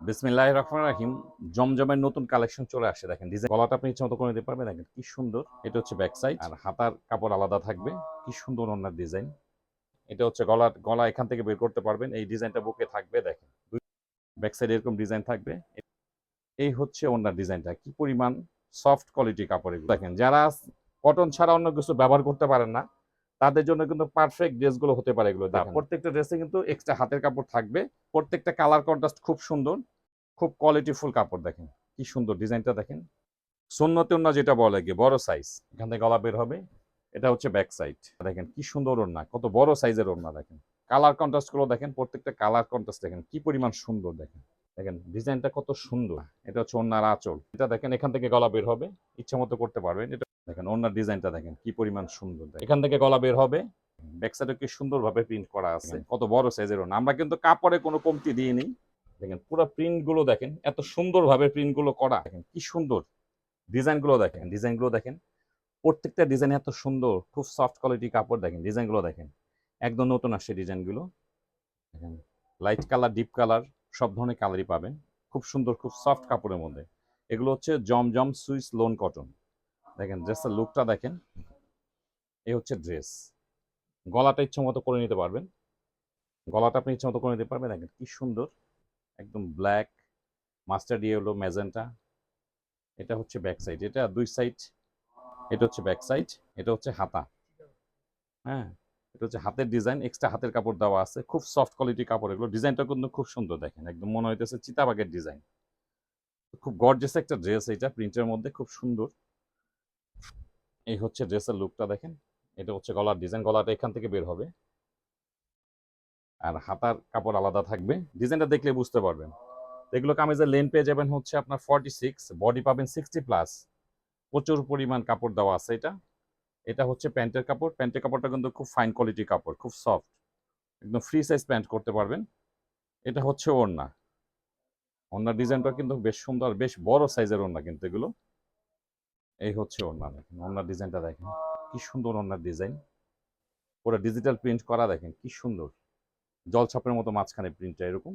বিসমিল্লাহির রহমানির রহিম। জমজমের নতুন কালেকশন চলে আসে। দেখেন ডিজাইন, গলাটা আপনি ইচ্ছে মতো করে নিতে পারবেন। দেখেন কি সুন্দর, এটা হচ্ছে ব্যাক সাইড, আর হাতার কাপড় আলাদা থাকবে। কি সুন্দর ওনার ডিজাইন। এটা হচ্ছে গলা এখান থেকে বের করতে পারবেন। এই ডিজাইনটা বুকে থাকবে। দেখেন ব্যাক সাইড এরকম ডিজাইন থাকবে। এই হচ্ছে ওনার ডিজাইনটা, কি পরিমাণ সফট কোয়ালিটি কাপড় এগুলো। দেখেন যারা কটন ছাড়া অন্য কিছু ব্যবহার করতে পারেন না, তাদের জন্য কিন্তু পারফেক্ট ড্রেসগুলো হতে পারে এগুলো। দেখেন প্রত্যেকটা ড্রেসে কিন্তু এক্সট্রা হাতের কাপড় থাকবে। প্রত্যেকটা কালার কন্ট্রাস্ট খুব সুন্দর, খুব কোয়ালিটিফুল কাপড়। দেখেন কি সুন্দর ডিজাইনটা। দেখেন সুন্নতি ওন্না যেটা বলে কি বড় সাইজ, এখান থেকে গলা বের হবে। এটা হচ্ছে ব্যাক সাইড। দেখেন কি সুন্দর ওন্না, কত বড় সাইজের ওন্না। দেখেন কালার কন্ট্রাস্ট গুলো দেখেন, প্রত্যেকটা কালার কন্ট্রাস্ট দেখেন কি পরিমাণ সুন্দর। দেখেন দেখেন ডিজাইনটা কত সুন্দর। এটা হচ্ছে ওন্নার আঁচল। এটা দেখেন এখান থেকে গলা বের হবে, ইচ্ছা মতো করতে পারবেন। এটা দেখেন ওন্নার ডিজাইনটা দেখেন কি পরিমাণ সুন্দর। এখান থেকে গলা বের হবে। ব্যাক সাইডে কি সুন্দর ভাবে প্রিন্ট করা আছে, কত বড় সাইজের ওন্না। আমরা কিন্তু কাপড়ে কোনো কমতি দিইনি। দেখেন পুরো প্রিন্ট গুলো দেখেন, এত সুন্দর ভাবে প্রিন্ট গুলো করা। দেখেন কি সুন্দর ডিজাইন গুলো। দেখেন ডিজাইন গুলো দেখেন, প্রত্যেকটা ডিজাইন এত সুন্দর, খুব সফট কোয়ালিটি কাপড়। দেখেন ডিজাইন গুলো দেখেন, একদম নতুন আসছে ডিজাইন গুলো। দেখেন লাইট কালার, ডিপ কালার, সব ধরনের কালারই পাবেন। খুব সুন্দর, খুব সফট কাপড়ের মধ্যে। এগুলো হচ্ছে জমজম সুইস লোন কটন। দেখেন ড্রেসের লুকটা দেখেন। এই হচ্ছে ড্রেস। গলাটা ইচ্ছে মতো করে নিতে পারবেন। গলাটা আপনি ইচ্ছে মতো করে নিতে পারবেন। দেখেন কি সুন্দর, একদম ব্ল্যাক, মাস্টার্ড ইয়েলো, ম্যাজেন্টা। এটা হচ্ছে ব্যাক সাইড, এটা দুই সাইড। এটা হচ্ছে ব্যাক সাইড, এটা হচ্ছে হাতা। হ্যাঁ, এটা হচ্ছে হাতের ডিজাইন, এক্সট্রা হাতের কাপড় দেওয়া আছে। খুব সফট কোয়ালিটি কাপড় এগুলো। ডিজাইনটা কিন্তু খুব সুন্দর। দেখেন একদম মনে হইতেছে চিতাবাগের ডিজাইন। খুব গর্জিয়াস একটা ড্রেস, এটা প্রিন্টের মধ্যে খুব সুন্দর। এই হচ্ছে ড্রেসের লুকটা দেখেন। এটা হচ্ছে গলার ডিজাইন, গলাটা এখান থেকে বের হবে, আর হাতার কাপড় আলাদা থাকবে। ডিজাইনটা দেখলে বুঝতে পারবেন। এগুলো কামিজের লেন পেয়ে যাবেন হচ্ছে আপনার 46, বডি পাবেন 60+। প্রচুর পরিমাণ কাপড় দেওয়া আছে এটা। এটা হচ্ছে প্যান্টের কাপড়। প্যান্টের কাপড়টা কিন্তু খুব ফাইন কোয়ালিটি কাপড়, খুব সফট, একদম ফ্রি সাইজ প্যান্ট করতে পারবেন। এটা হচ্ছে ওড়না। ওড়নার ডিজাইনটা কিন্তু বেশ সুন্দর, বেশ বড় সাইজের ওড়না কিন্তু এগুলো। এই হচ্ছে ওড়না। দেখেন ওড়নার ডিজাইনটা দেখেন কি সুন্দর। ওড়নার ডিজাইন পুরো ডিজিটাল প্রিন্ট করা। দেখেন কি সুন্দর, জলছাপের মতো মাঝখানে প্রিন্টটা এরকম।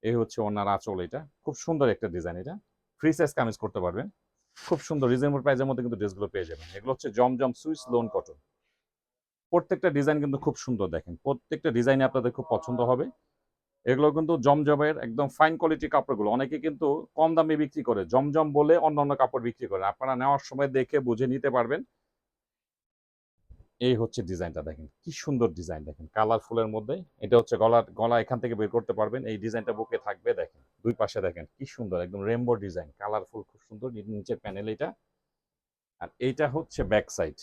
এই হচ্ছে ওড়নার আঁচল। এটা খুব সুন্দর একটা ডিজাইন। এটা ফ্রি সাইজ কামিজ করতে পারবেন। খুব সুন্দর রিজনেবল প্রাইসের মধ্যে কিন্তু ড্রেসগুলো পেয়ে যাবেন। এগুলো হচ্ছে জমজম সুইস লোন কটন। প্রত্যেকটা ডিজাইন কিন্তু খুব সুন্দর। দেখেন প্রত্যেকটা ডিজাইনে আপনাদের খুব পছন্দ হবে। এগুলো কিন্তু জমজমের একদম ফাইন কোয়ালিটি কাপড়গুলো। অনেকে কিন্তু কম দামে বিক্রি করে, জমজম বলে অন্যান্য কাপড় বিক্রি করে। আপনারা নেওয়ার সময় দেখে বুঝে নিতে পারবেন। এই হচ্ছে ডিজাইনটা দেখেন কি সুন্দর ডিজাইন। দেখেন কালারফুলের মধ্যে। এটা হচ্ছে গলা এখান থেকে বের করতে পারবেন। এই ডিজাইনটা বুকে থাকবে। দেখেন দুই পাশে দেখেন কি সুন্দর, একদম রেইনবো ডিজাইন, কালারফুল, খুব সুন্দর। নিচের প্যানেল এটা। আর এইটা হচ্ছে ব্যাক সাইড।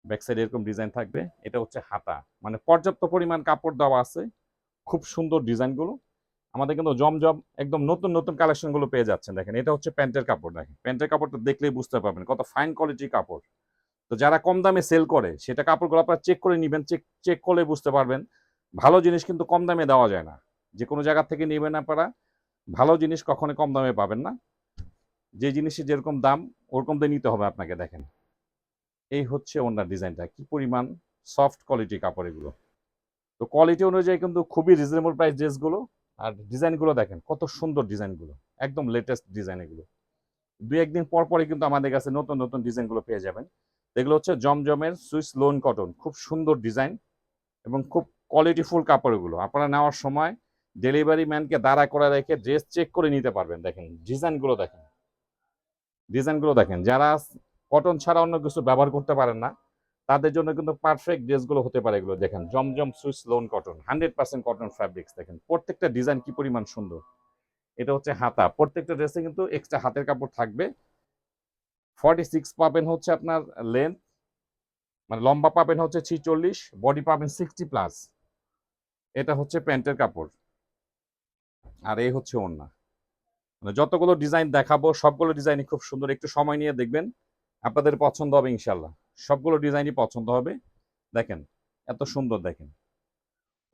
ব্যাক সাইড এরকম ডিজাইন থাকবে। এটা হচ্ছে হাতা, মানে পর্যাপ্ত পরিমাণ কাপড় দেওয়া আছে। খুব সুন্দর ডিজাইনগুলো। আমাদের কিন্তু জমজম একদম নতুন নতুন কালেকশনগুলো পেয়ে যাচ্ছেন। দেখেন এটা হচ্ছে প্যান্টের কাপড়। দেখেন প্যান্টের কাপড়টা দেখলেই বুঝতে পারবেন কত ফাইন কোয়ালিটি কাপড়। তো যারা কম দামে সেল করে, সেটা কাপড়গুলো আপনারা চেক করে নেবেন। চেক চেক করলে বুঝতে পারবেন। ভালো জিনিস কিন্তু কম দামে দেওয়া যায় না। যে কোনো জায়গা থেকে নেবেন আপনারা, ভালো জিনিস কখনোই কম দামে পাবেন না। যে জিনিসের যেরকম দাম, ওরকম দিয়ে নিতে হবে আপনাকে। দেখেন এই হচ্ছে ওনার ডিজাইনটা, কি পরিমাণ সফট কোয়ালিটি কাপড় এগুলো। তো কোয়ালিটি অনুযায়ী কিন্তু খুবই রিজনেবল প্রাইস ড্রেসগুলো। আর ডিজাইনগুলো দেখেন কত সুন্দর ডিজাইনগুলো, একদম লেটেস্ট ডিজাইন এগুলো। দুই একদিন পর পরে কিন্তু আমাদের কাছে নতুন নতুন ডিজাইনগুলো পেয়ে যাবেন। এগুলো হচ্ছে জমজমের সুইস লোন কটন, খুব সুন্দর ডিজাইন এবং খুব কোয়ালিটিফুল কাপড় এগুলো। আপনারা নেওয়ার সময় ডেলিভারি ম্যানকে দাঁড়া করে রেখে ড্রেস চেক করে নিতে পারবেন। দেখেন ডিজাইনগুলো দেখেন, ডিজাইনগুলো দেখেন। যারা কটন ছাড়া অন্য কিছু ব্যবহার করতে পারেন না, তাদের জন্য কিন্তু পারফেক্ট ড্রেসগুলো হতে পারে এগুলো। দেখেন Zamzam Swiss lawn cotton, 100% cotton fabrics. দেখেন প্রত্যেকটা ডিজাইন কি পরিমাণ সুন্দর। এটা হচ্ছে হাতা। প্রত্যেকটা ড্রেসে কিন্তু এক্সট্রা হাতের কাপড় থাকবে। 46 পাবেন হচ্ছে আপনার লেন্থ, মানে লম্বা পাবেন হচ্ছে 46, বডি পাবেন 60+। এটা হচ্ছে প্যান্টের কাপড়। আর এই হচ্ছে ওড়না। মানে যতগুলো ডিজাইন দেখাবো সবগুলো ডিজাইনই খুব সুন্দর। একটু সময় নিয়ে দেখবেন, আপনাদের পছন্দ হবে ইনশাল্লাহ। সবগুলো ডিজাইনই পছন্দ হবে। দেখেন এত সুন্দর। দেখেন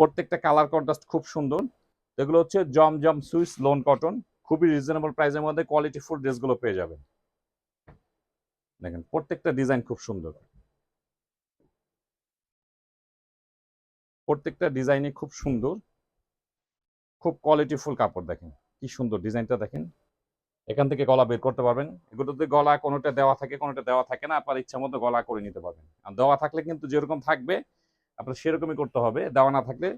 প্রত্যেকটা কালার কন্ট্রাস্ট খুব সুন্দর। এগুলো হচ্ছে জমজম সুইস লোন কটন। খুবই রিজনেবল প্রাইসের মধ্যে কোয়ালিটিফুল ড্রেসগুলো পেয়ে যাবেন। দেখেন প্রত্যেকটা ডিজাইন খুব সুন্দর। প্রত্যেকটা ডিজাইনই খুব সুন্দর। খুব কোয়ালিটিফুল কাপড় দেখেন, কি সুন্দর ডিজাইনটা দেখেন। এখান থেকে গলা বের করতে পারবেন। এগুলোতে গলা কোনোটা দেওয়া থাকে, কোনোটা দেওয়া থাকে না। আপনার ইচ্ছা মতো গলা করে নিতে পারবেন। আর দেওয়া থাকলে কিন্তু যেরকম থাকবে আপনার সেরকমই করতে হবে। দেওয়া না থাকলে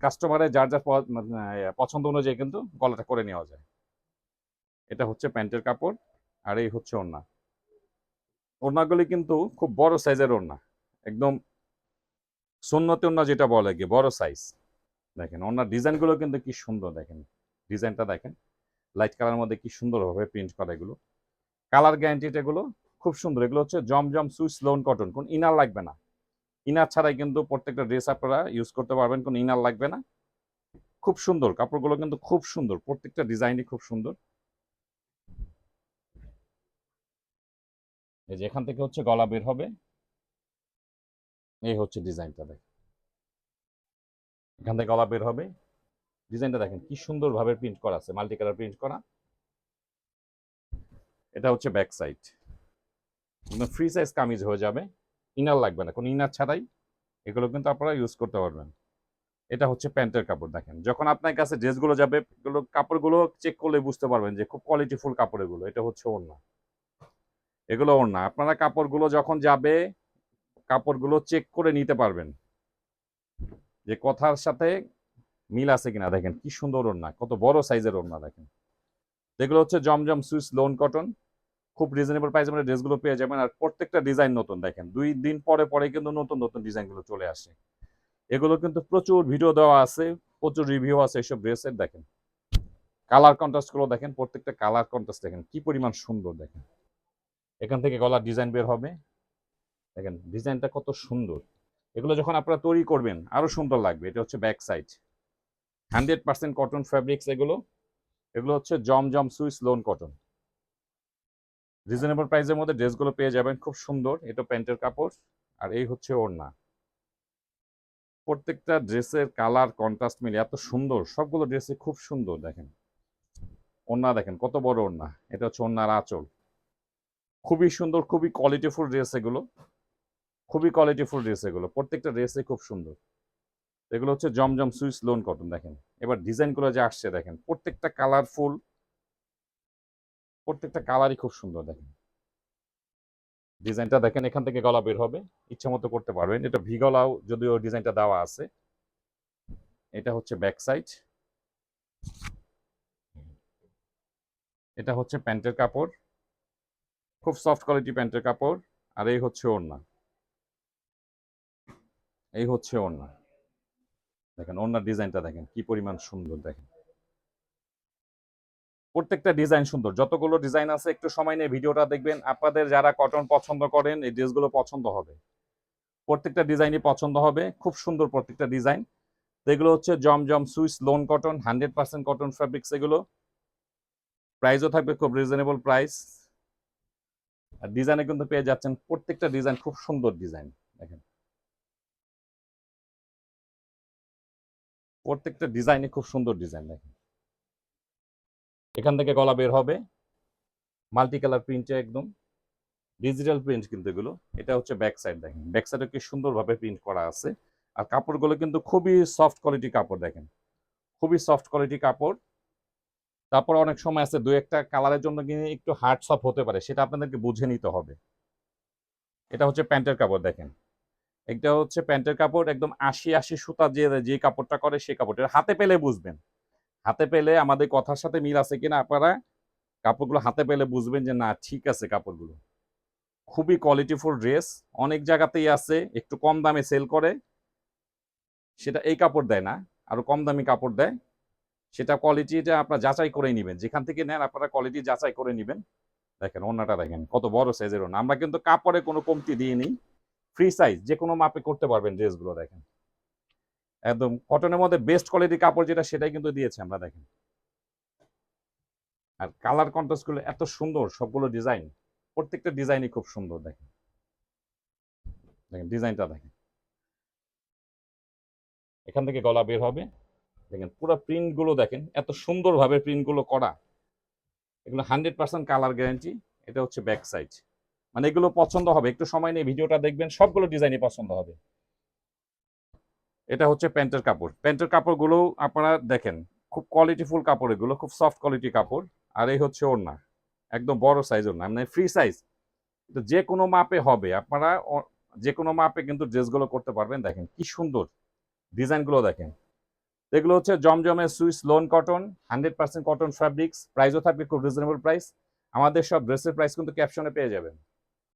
কাস্টমারের যার যার পছন্দ অনুযায়ী কিন্তু গলাটা করে নেওয়া যায়। এটা হচ্ছে প্যান্টের কাপড়, আর এই হচ্ছে ওড়না। ওড়নাগুলি কিন্তু খুব বড় সাইজের ওড়না, একদম সুন্নতি ওড়না যেটা বলে কি, বড় সাইজ। দেখেন ওড়নার ডিজাইনগুলো কিন্তু কি সুন্দর, দেখেন ডিজাইনটা দেখেন, লাইট কালারের মধ্যে কি সুন্দরভাবে প্রিন্ট করা এগুলো। কালার গ্যারান্টিড এগুলো, খুব সুন্দর। এগুলো হচ্ছে জমজম সুইস লোন কটন, কোন ইনার লাগবে না। ইনার ছাড়াই কিন্তু প্রত্যেকটা ড্রেস আপনারা ইউজ করতে পারবেন, কোনো ইনার লাগবে না। খুব সুন্দর কাপড়গুলো, কিন্তু খুব সুন্দর, প্রত্যেকটা ডিজাইনই খুব সুন্দর। এই যে এখান থেকে হচ্ছে গলা বের হবে, এই হচ্ছে ডিজাইনটা দেখেন। এখান থেকে গলা বের হবে, ডিজাইনটা দেখেন কি সুন্দর ভাবে প্রিন্ট করা আছে, মাল্টি কালার প্রিন্ট করা। এটা হচ্ছে back side, free size kameez হয়ে যাবে, ইনার লাগবে না, কোনো ইনার ছাড়াই এগুলো কিন্তু আপনারা ইউজ করতে পারবেন। এটা হচ্ছে প্যান্টের কাপড় দেখেন। যখন আপনার কাছে ড্রেসগুলো যাবে, এগুলো কাপড়গুলো চেক করলে বুঝতে পারবেন যে খুব কোয়ালিটিফুল কাপড় এগুলো। এটা হচ্ছে ওড়না, এগুলো ওড়না। আপনারা কাপড়গুলো যখন যাবে, কাপড়গুলো চেক করে নিতে পারবেন যে কথার সাথে মিল আছে কিনা। দেখেন কি সুন্দর ওড়না, কত বড় সাইজের ওড়না দেখেন। এগুলো হচ্ছে জমজম সুইস লোন কটন, খুব রিজনেবল প্রাইসে আমরা ড্রেসগুলো পেয়ে যাবেন। আর প্রত্যেকটা ডিজাইন নতুন, দেখেন 2 দিন পরে পরে কিন্তু নতুন নতুন ডিজাইনগুলো চলে আসে। এগুলো কিন্তু প্রচুর ভিডিও দেওয়া আছে, প্রচুর রিভিউ আছে এইসব ড্রেসের। দেখেন কালার কন্ট্রাস্ট গুলো দেখেন, প্রত্যেকটা কালার কন্ট্রাস্ট দেখেন কি পরিমাণ সুন্দর। দেখেন এখান থেকে গলার ডিজাইন বের হবে, দেখেন ডিজাইনটা কত সুন্দর। এগুলো যখন আপনারা তৈরি করবেন আরো সুন্দর লাগবে। এটা হচ্ছে ব্যাক সাইড, 100% কটন ফ্যাব্রিক্স এগুলো। এগুলো হচ্ছে Zamzam Swiss lawn cotton, reasonable প্রাইসের মধ্যে ড্রেসগুলো পেয়ে যাবেন, খুব সুন্দর। এটা প্যান্টের কাপড়, আর এই হচ্ছে ওড়না। প্রত্যেকটা ড্রেসের কালার কন্ট্রাস্ট মিলে এত সুন্দর, সবগুলো ড্রেসে খুব সুন্দর। দেখেন ওড়না দেখেন কত বড় ওড়না, এটা হচ্ছে ওড়নার আঁচল। খুবই সুন্দর, খুবই কোয়ালিটিফুল ড্রেস এগুলো, খুবই কোয়ালিটিফুল ড্রেস এগুলো। প্রত্যেকটা ড্রেসে খুব সুন্দর। এগুলো হচ্ছে জমজম সুইস লোন কটন। দেখেন এবার ডিজাইনগুলো যে আসছে, দেখেন প্রত্যেকটা কালারফুল, প্রত্যেকটা কালারই খুব সুন্দর। দেখেন ডিজাইনটা দেখেন, এখান থেকে গলা বের হবে, ইচ্ছা মতো করতে পারবেন। এটা ভি গলাও যদিও ডিজাইনটা দেওয়া আছে। এটা হচ্ছে ব্যাক সাইড, এটা হচ্ছে প্যান্টের কাপড়, খুব সফট কোয়ালিটি প্যান্টের কাপড়। আর এই হচ্ছে ওড়না, এই হচ্ছে ওড়না। দেখেন ওড়নার ডিজাইনটা দেখেন কি পরিমাণ সুন্দর। দেখেন প্রত্যেকটা ডিজাইন সুন্দর, যতগুলো ডিজাইন আছে একটু সময় নিয়ে ভিডিওটা দেখবেন। আপনাদের যারা কটন পছন্দ করেন এই ড্রেসগুলো পছন্দ হবে, প্রত্যেকটা ডিজাইনই পছন্দ হবে, খুব সুন্দর প্রত্যেকটা ডিজাইন। এগুলো হচ্ছে Zamzam Swiss lawn cotton, 100% cotton fabrics এগুলো। প্রাইসও থাকবে খুব রিজনেবল প্রাইস। আর ডিজাইনে কিন্তু পেয়ে যাচ্ছেন, প্রত্যেকটা ডিজাইন খুব সুন্দর ডিজাইন। দেখেন প্রত্যেকটা ডিজাইনই খুব সুন্দর ডিজাইন। দেখেন এখান থেকে গলা বের হবে, মাল্টি কালার প্রিন্টে একদম ডিজিটাল প্রিন্ট কিন্তু এগুলো। এটা হচ্ছে ব্যাক সাইড, দেখেন ব্যাক সাইডে কি সুন্দরভাবে প্রিন্ট করা আছে। আর কাপড়গুলো কিন্তু খুবই সফট কোয়ালিটি কাপড়, দেখেন খুবই সফট কোয়ালিটি কাপড়। তারপর অনেক সময় আছে দু একটা কালারের জন্য কিন্তু একটু হার্ড সফট হতে পারে, সেটা আপনাদেরকে বুঝে নিতে হবে। এটা হচ্ছে প্যান্টের কাপড়, দেখেন এটা হচ্ছে প্যান্টের কাপড়, একদম ৮০ সুতা যে যে কাপড়টা করে সেই কাপড়টা হাতে পেলে বুঝবেন। হাতে পেলে আমাদের কথার সাথে মিল আছে কিনা আপনারা কাপড়গুলো হাতে পেলে বুঝবেন যে না ঠিক আছে কাপড়গুলো। খুবই কোয়ালিটিফুল ড্রেস, অনেক জায়গাতেই আছে একটু কম দামে সেল করে, সেটা এই কাপড় দেয় না, আরো কম দামি কাপড় দেয়। সেটা কোয়ালিটিটা আপনারা যাচাই করে নেবেন, যেখান থেকে নেন আপনারা কোয়ালিটি যাচাই করে নেবেন। দেখেন ওড়নাটা দেখেন কত বড় সাইজের ওড়না। আমরা কিন্তু কাপড়ে কোনো কমতি দিইনি, ফ্রি সাইজ যে কোনো মাপে করতে পারবেন ড্রেসগুলো। দেখেন একদম কটনের মধ্যে বেস্ট কোয়ালিটি কাপড় যেটা, সেটাই কিন্তু দিয়েছি আমরা। দেখেন আর কালার কন্ট্রাস্ট গুলো এত সুন্দর, সবগুলো ডিজাইন, প্রত্যেকটা ডিজাইনই খুব সুন্দর। দেখেন দেখেন ডিজাইনটা দেখেন, এখান থেকে গলা বের হবে। দেখেন পুরো প্রিন্ট গুলো দেখেন, এত সুন্দরভাবে প্রিন্ট গুলো করা। এগুলো 100% কালার গ্যারান্টি। এটা হচ্ছে ব্যাক সাইড, মানে এগুলো পছন্দ হবে, একটু সময় নিয়ে ভিডিওটা দেখবেন, সবগুলো ডিজাইনই পছন্দ হবে। এটা হচ্ছে প্যান্টের কাপড়। প্যান্টের কাপড়গুলো আপনারা দেখেন খুব কোয়ালিটিফুল কাপড়, এগুলো খুব সফট কোয়ালিটি কাপড়। আর এই হচ্ছে ওড়না, একদম বড় সাইজ ওড়না, মানে ফ্রি সাইজ। তো যে কোনো মাপে হবে, আপনারা যে কোনো মাপে কিন্তু ড্রেসগুলো করতে পারবেন। দেখেন কি সুন্দর ডিজাইনগুলো দেখেন। এগুলো হচ্ছে জমজমের Swiss lawn cotton, 100% cotton fabrics. প্রাইসও থাকবে খুব রিজনেবল প্রাইস। আমাদের সব ড্রেসের প্রাইস কিন্তু ক্যাপশনে পেয়ে যাবেন।